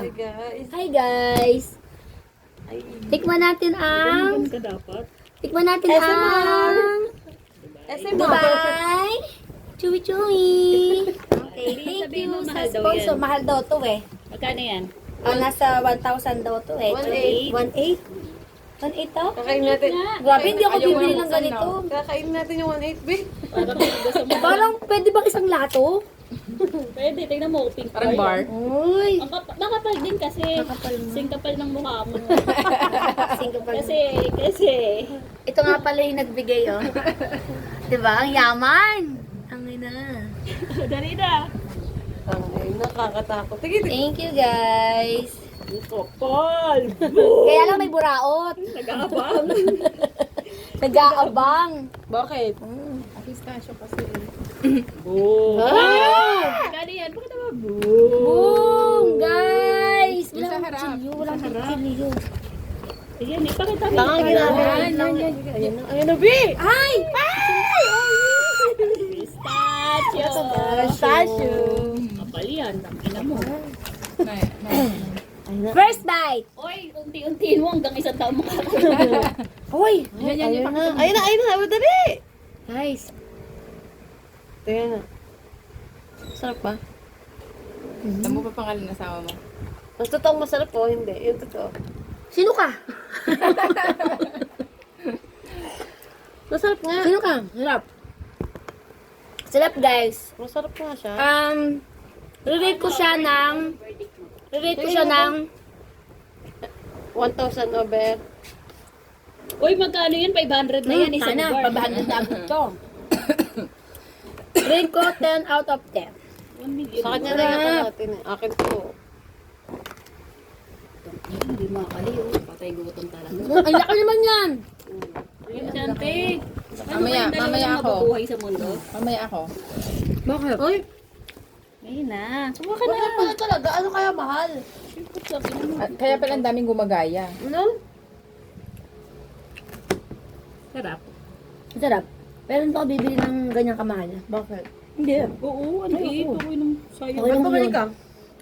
Hi guys. Hi guys. Tikman natin ang SM Dubai Chewy Chewy. Okay, thank you sa sponsor. Mahal daw to eh. Magkano yan? Nasa 1,000 daw to eh. 1,800. 1,800 to? Kakain natin. Grabe, hindi ako bibili ng ganito. Kakain natin yung 1.8 B. Parang gusto mo. Parang pwede bang isang lato? Pwede, tignan mo. Pink Parang bar. Uy. Makapal din kasi. Makapal mo. Singkapal ng mukha mo. Singapore. Kasi. Ito nga pala yung nagbigay, oh. Diba? Ang yaman. Ang ina. Dali na. Ay, nakakatakot. Sige, Thank you, guys. Kapal. Kaya lang may buraot. Nag-aabang. Nag-aabang. bakit? Pistachio kasi. Boom. Ah! Magkano yan? Bakit naman Boom! Guys! Yung sa Walang harap. kutsilyo. Walang kutsilyo. Ayan, ipakita mo. Tangang ginagawa. Ayun na, B! Ay! Pistachio. Pistachio. Kapal yan. Tangina mo. First bite. Oy, unti-untiin mo hanggang isang taon mo kakain. Uy! Ayun na. Dali! Guys. Ayan na. Sarap ba? Alam mo pa pangalan ng asawa mo? Mas totoong masarap po, hindi. Yung totoo. Sino ka? Masarap nga. Sino ka? Sarap. Sarap, guys. Masarap nga siya. Rate ko siya ng 1,000 over. Uy, magkano yan? 500 na yan. Isang Sana, bar. pabahan na to. Rate ko 10 out of 10. 1 million. Sa kanya na yata natin eh. Akin to. Hindi makakali. Patay gutom talaga. Ang laki naman yan. Yung santig. Mamaya ako. Mabubuhay sa mundo. Mamaya ako. Bakit? Uy! Ngayon na. Subukan na. Bakit pala talaga? Ano kaya mahal? Kaya pala ang daming gumagaya. Ano? Sarap. Sarap. Pero hindi ako bibili ng ganyang kamahal. Bakit? Hindi. Oo, ano eh. Tukoy ng sayo. Okay lang Bumili yun. ka?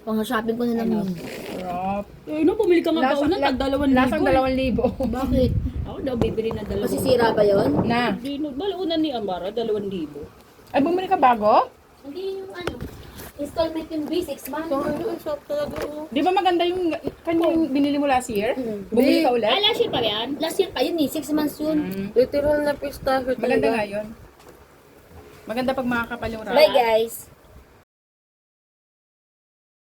Pang-shopping ko na lang yun. Sarap. Eh, no, pumili ka nga ba una? Tag 2,000. Lasang 2,000. Bakit? Ako daw bibili na 2,000. Masisira ba yun? Na. Di, no, balunan ni Amara, 2,000. Ay, bumili ka bago? Hindi yung ano. Installment yung B6 months. So, ano? Sarap talaga. Oh. Di ba maganda yung kanyang binili mo last year? Mm. Bumili ka ulit? Ah, last year pa yan? Last year pa yun eh. 6 months yun. Literal na pistachio talaga. Maganda nga yun. Maganda pag makakapal yung Bye guys.